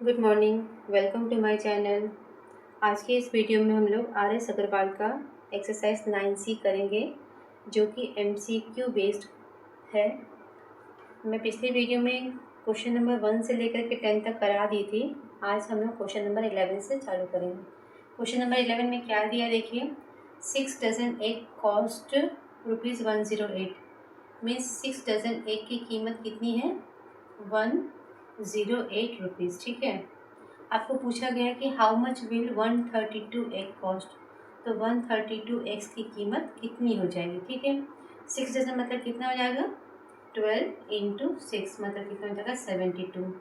Good morning. Welcome to my channel. आज के इस वीडियो में हम लोग आर एस अग्रवाल का एक्सरसाइज 9C करेंगे, जो कि MCQ बेस्ड है। मैं पिछले वीडियो में क्वेश्चन नंबर 1 से लेकर के 10 तक करा दी थी। आज हम लोग क्वेश्चन नंबर 11 से चालू करेंगे। क्वेश्चन नंबर 11 में क्या दिया देखिए, 6 dozen egg cost ₹108। Means 6 dozen egg की कीमत कितनी है, 108 रुपीज़। ठीक है। आपको पूछा गया है कि how much will 132 egg cost. तो 132 एग्स की कीमत कितनी हो जाएगी। ठीक है। 6 डजन मतलब कितना हो जाएगा, 12 इंटू 6 मतलब कितना हो जाएगा, 72।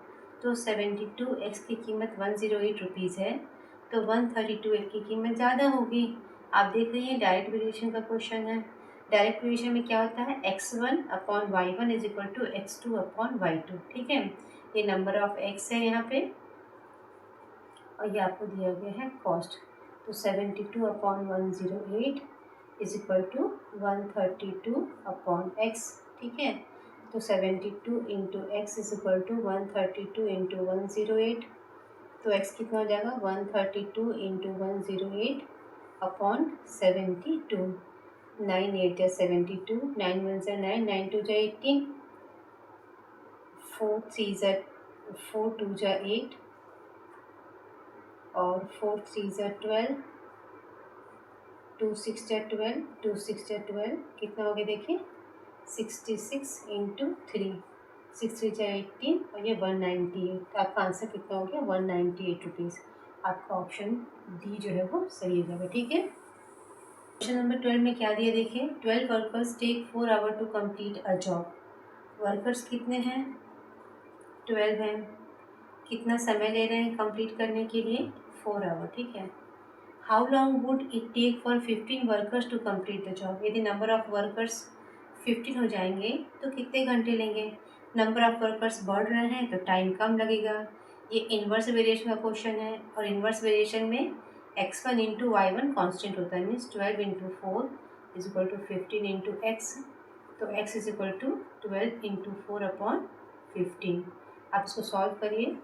तो 72 एग्स की कीमत 108 रुपीज़ है। तो 132 एग की कीमत ज़्यादा होगी। आप देख रही हैं डायरेक्ट वेरिएशन का क्वेश्चन है। डायरेक्ट वेरिएशन में क्या होता है, x1 upon y1 is equal to x2 upon y2। ठीक है। ये नंबर ऑफ एक्स है यहाँ पे, और ये आपको दिया गया है कॉस्ट। तो 72 upon 108 is equal to 132 upon x. ठीक है। तो 72 into x is equal to 132 into 108। तो एक्स कितना हो जाएगा, 132 इंटू 108 अपॉन 72। 9 8 या 72, 9 1 से 9, 9 2 जा 18, 4 3 जा 4 2 जा 8 और 4 3 जा 12, 2 6 जा 12, 2 6 जा 12 कितना हो गया देखिए, 66 इंटू 3, 6 3 जा 18 और ये 198। तो आपका आंसर कितना हो गया, 198 रुपीज़। आपका ऑप्शन डी जो है वो सही हो जाएगा। ठीक है। क्वेश्चन नंबर 12 में क्या दिया देखिए, 12 workers take 4 hour to complete a job. Workers कितने हैं, 12 हैं। कितना समय ले रहे हैं कंप्लीट करने के लिए, 4 आवर। ठीक है। How long would it take for 15 workers to complete the job. यदि नंबर ऑफ वर्कर्स 15 हो जाएंगे तो कितने घंटे लेंगे। नंबर ऑफ वर्कर्स बढ़ रहे हैं तो टाइम कम लगेगा। ये इन्वर्स वेरिएशन का क्वेश्चन है, और इन्वर्स वेरिएशन में x1 इंटू y1 कॉन्स्टेंट होता है। Means 12 into 4 is equal to 15 into x. तो x is equal to 12 into 4 upon 15। आप इसको सॉल्व करिए।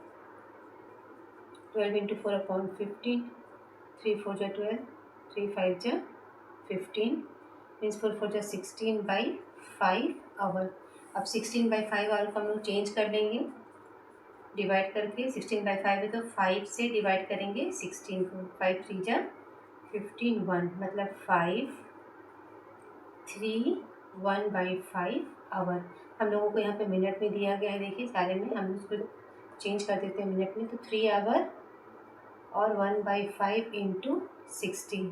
12 इंटू 4 अपॉन 15, 3 4 जा 12, 3 5 जा 15, मीन्स 4 4 जा 16/5 आवर। अब 16/5 आवर को हम लोग चेंज कर लेंगे डिवाइड करके। 16/5 है तो 5 से डिवाइड करेंगे 16 को। 5 3 जा 15, 1 मतलब 5 3 1/5 आवर। हम लोगों को यहाँ पे मिनट में दिया गया है, देखिए सारे में हम इसको चेंज कर देते हैं मिनट में। तो 3 आवर और 1/5 इंटू 60,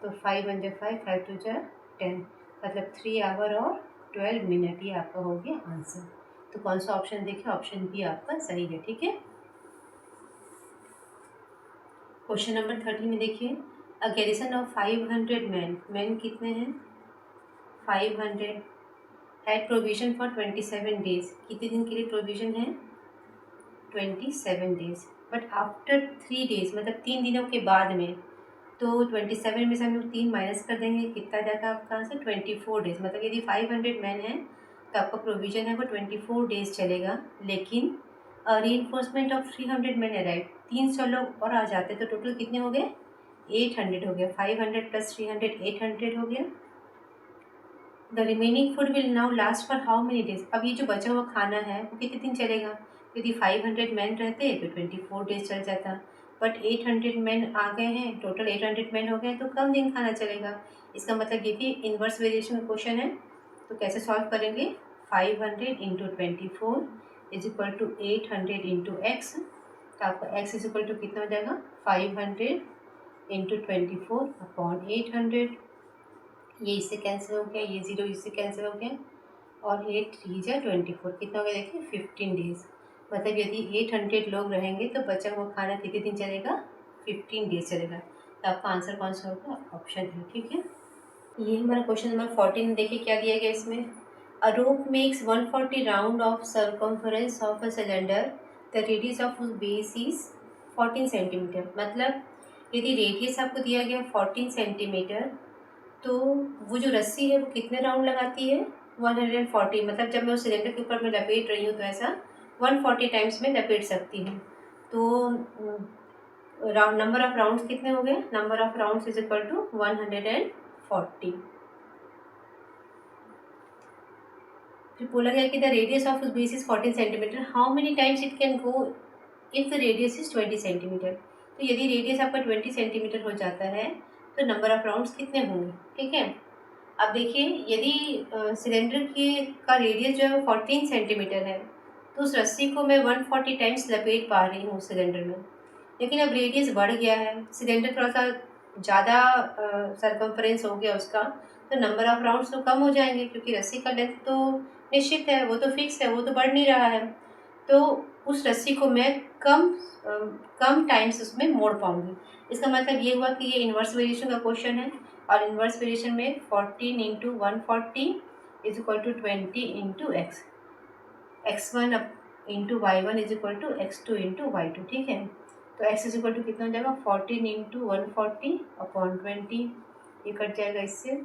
तो 5 1 जा 5, 5 2 जा 10 मतलब 3 आवर और 12 मिनट। ये आपका हो गया आंसर। तो कौन सा ऑप्शन देखिए, ऑप्शन बी आपका सही है। ठीक है। क्वेश्चन नंबर 13 में देखिए, अ गैरिसन ऑफ 500 मैन कितने हैं, 500 हैड प्रोविजन फॉर 27 डेज। कितने दिन के लिए प्रोविजन है, 27 डेज। बट आफ्टर 3 डेज मतलब 3 दिनों के बाद में, तो 27 में से हम लोग 3 माइनस कर देंगे, कितना जाता है आपका आंसर, 24 डेज। मतलब यदि 500 मैन है तो आपका प्रोविजन है वो 24 डेज चलेगा। लेकिन री इन्फोर्समेंट ऑफ 300 मैन अराइव, 300 लोग और आ जाते तो टोटल कितने हो गए, 800 हो गया। 500 प्लस 300 800 हो गया। The remaining food will now last for how many days. अब ये जो बचा हुआ खाना है वो कितने दिन चलेगा। यदि 500 मैन रहते तो 24 डेज चल जाता, बट 800 मैन आ गए हैं, टोटल 800 मैन हो गए तो कम दिन खाना चलेगा। इसका मतलब ये भी इन्वर्स वेरिएशन का क्वेश्चन है। तो कैसे सॉल्व करेंगे, 500 into 24 is equal to 800 into x. तो आपका एक्स इज इक्वल टू कितना हो जाएगा, 500 इंटू 24 अपॉन 800। ये इससे कैंसिल हो गया, ये 0 इससे कैंसिल हो गया, और 8 3 जा 24 कितना हो गया देखिए, 15 डेज। मतलब यदि 800 लोग रहेंगे तो बचा हुआ खाना कितने दिन चलेगा, 15 डेज चलेगा। तो आपका आंसर कौन सा होगा, ऑप्शन है। ठीक है। ये हमारा क्वेश्चन नंबर 14 देखिए क्या दिया गया इसमें, a rope makes 140 round of circumference of a cylinder, the radius of base is 14 centimetre. मतलब यदि रेडियस आपको दिया गया 14 सेंटीमीटर, तो वो जो रस्सी है वो कितने राउंड लगाती है, 140। मतलब जब मैं उस सिलेंडर के ऊपर में लपेट रही हूँ तो ऐसा 140 टाइम्स में लपेट सकती हूँ। तो राउंड नंबर ऑफ राउंड्स कितने हो गए, number of rounds is equal to 140। फिर बोला गया कि the radius of base is 14 centimetre, how many times it can go if the radius is 20 centimetre. तो यदि रेडियस आपका 20 सेंटीमीटर हो जाता है तो नंबर ऑफ राउंड्स कितने होंगे, ठीक है। अब देखिए यदि सिलेंडर की का रेडियस जो है वो 14 सेंटीमीटर है तो उस रस्सी को मैं 140 टाइम्स लपेट पा रही हूँ सिलेंडर में, लेकिन अब रेडियस बढ़ गया है, सिलेंडर थोड़ा सा ज़्यादा सरकमफ्रेंस हो गया उसका, तो नंबर ऑफ राउंड्स तो कम हो जाएंगे क्योंकि रस्सी का लेंथ तो निश्चित है, वो तो फिक्स है, वो तो बढ़ नहीं रहा है। तो उस रस्सी को मैं कम टाइम्स उसमें मोड़ पाऊंगी। इसका मतलब ये हुआ कि ये इन्वर्स वेरिएशन का क्वेश्चन है, और इन्वर्स वेरिएशन में 14 into 140 is equal to 20 into x, x1 into y1 is equal to x2 into y2, ठीक है। तो x इज इक्वल टू कितना हो जाएगा 14 इंटू 140 अपॉन 20, ये कट जाएगा इससे,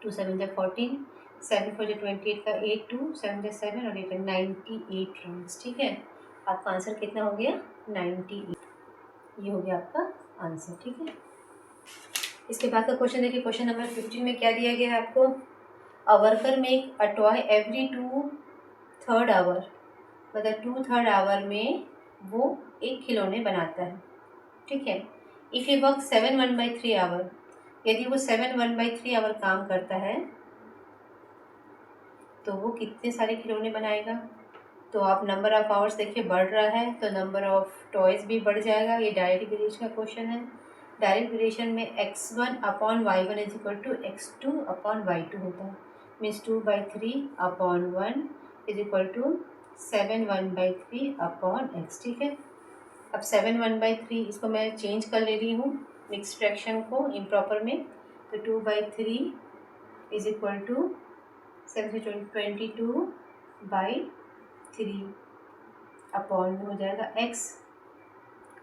2 7 जा 14, 7 4 जा 28 का 8 2 7 जा 7 और 8 98 राउंड्स, ठीक है। आपका आंसर कितना हो गया 98, ये हो गया आपका आंसर, ठीक है। इसके बाद का क्वेश्चन देखिए, क्वेश्चन नंबर 15 में क्या दिया गया है आपको, a worker make a toy every 2/3 hour, मतलब 2/3 आवर में वो एक खिलौने बनाता है, ठीक है। इफ़ ये वर्क 7 1/3 आवर, यदि वो 7 1/3 आवर काम करता है तो वो कितने सारे खिलौने बनाएगा। तो आप नंबर ऑफ आवर्स देखिए बढ़ रहा है तो नंबर ऑफ टॉयज़ भी बढ़ जाएगा, ये डायरेक्ट वेरिएशन का क्वेश्चन है। डायरेक्ट वेरिएशन में x1 upon y1 is equal to x2 upon y2 होता है, means 2/3 upon 1 is equal to 7 1/3 upon x, ठीक है। अब 7 1/3 इसको मैं चेंज कर ले रही हूँ मिक्स फ्रैक्शन को इम्प्रॉपर में, तो 2/3 इज इक्वल टू 22/3 अपॉन हो जाएगा x,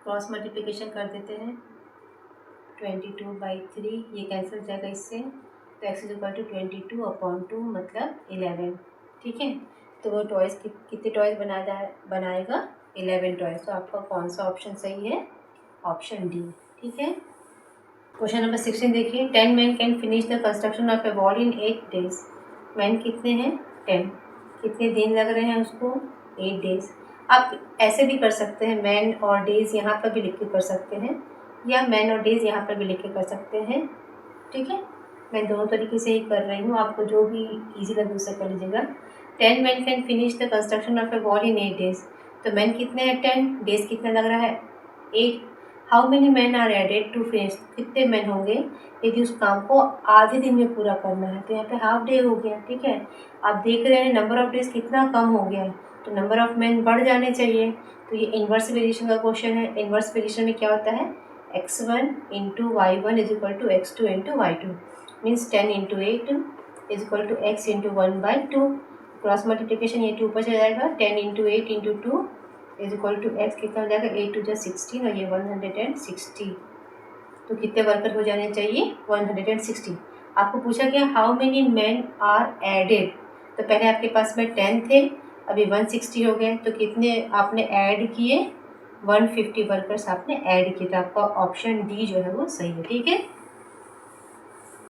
क्रॉस मल्टीप्लिकेशन कर देते हैं, 22/3 ये कैंसिल हो जाएगा इससे, तो x is equal to 22 upon 2 मतलब 11, ठीक है। तो वो टॉयज़ कितने टॉयज़ बनाएगा 11 टॉयज़। तो आपका कौन सा ऑप्शन सही है, ऑप्शन डी, ठीक है। क्वेश्चन नंबर 16 देखिए, 10 man can finish the construction of a wall in 8 days. Man कितने हैं 10, कितने दिन लग रहे हैं उसको 8 डेज। आप ऐसे भी कर सकते हैं, मैन और डेज यहाँ पर भी लिख के कर सकते हैं, या मैन और डेज यहाँ पर भी लिख के कर सकते हैं, ठीक है। मैं दोनों तरीके से ही कर रही हूँ, आपको जो भी ईजी लगे उससे कर लीजिएगा। 10 man can finish the construction of a wall in 8 days, तो मैन कितने हैं 10, डेज कितना लग रहा है 8। How many man are added to finish, कितने मैन होंगे यदि उस काम को आधे दिन में पूरा करना है, तो यहाँ पे हाफ डे हो गया, ठीक है। आप देख रहे हैं नंबर ऑफ डेज कितना कम हो गया है, तो नंबर ऑफ मैन बढ़ जाने चाहिए। तो ये इन्वर्स वेरिएशन का क्वेश्चन है। इन्वर्स वेरिएशन में क्या होता है, x1 into y1 is equal to x2 into y2, means 10 into 8 is equal to x into 1/2, cross multiplication ये 2 पर चला जाएगा, 10 into 8 into 2 is equal to x कितना हो जाएगा 8 2 16 और ये 160। तो कितने वर्कर हो जाने चाहिए 160। आपको पूछा गया how many man are added, तो पहले आपके पास में 10 थे, अभी 160 हो गए, तो कितने आपने ऐड किए 150 वर्कर्स आपने ऐड किए, तो आपका ऑप्शन डी जो है वो सही है, ठीक है।